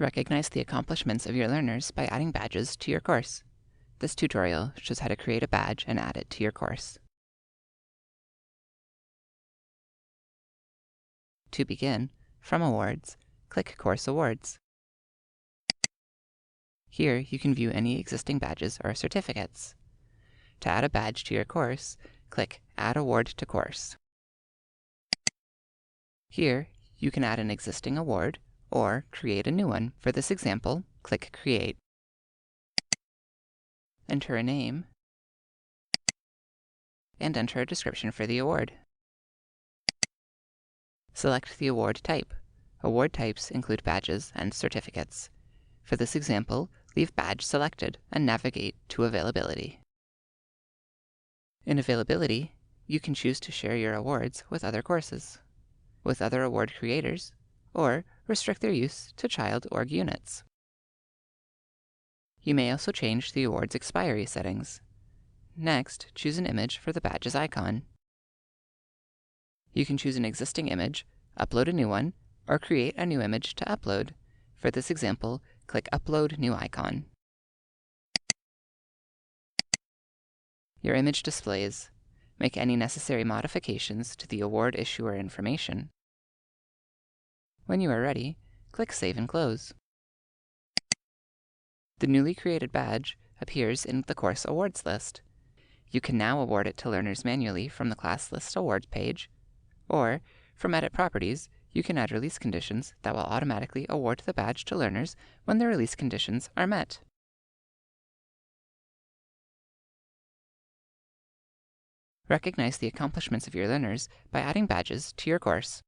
Recognize the accomplishments of your learners by adding badges to your course. This tutorial shows how to create a badge and add it to your course. To begin, from Awards, click Course Awards. Here, you can view any existing badges or certificates. To add a badge to your course, click Add Award to Course. Here, you can add an existing award or create a new one. For this example, click Create. Enter a name and enter a description for the award. Select the award type. Award types include badges and certificates. For this example, leave Badge selected and navigate to Availability. In Availability, you can choose to share your awards with other courses, with other award creators, or restrict their use to child org units. You may also change the award's expiry settings. Next, choose an image for the badge's icon. You can choose an existing image, upload a new one, or create a new image to upload. For this example, click Upload New Icon. Your image displays. Make any necessary modifications to the award issuer information. When you are ready, click Save and Close. The newly created badge appears in the course awards list. You can now award it to learners manually from the Class List Awards page, or from Edit Properties, you can add release conditions that will automatically award the badge to learners when the release conditions are met. Recognize the accomplishments of your learners by adding badges to your course.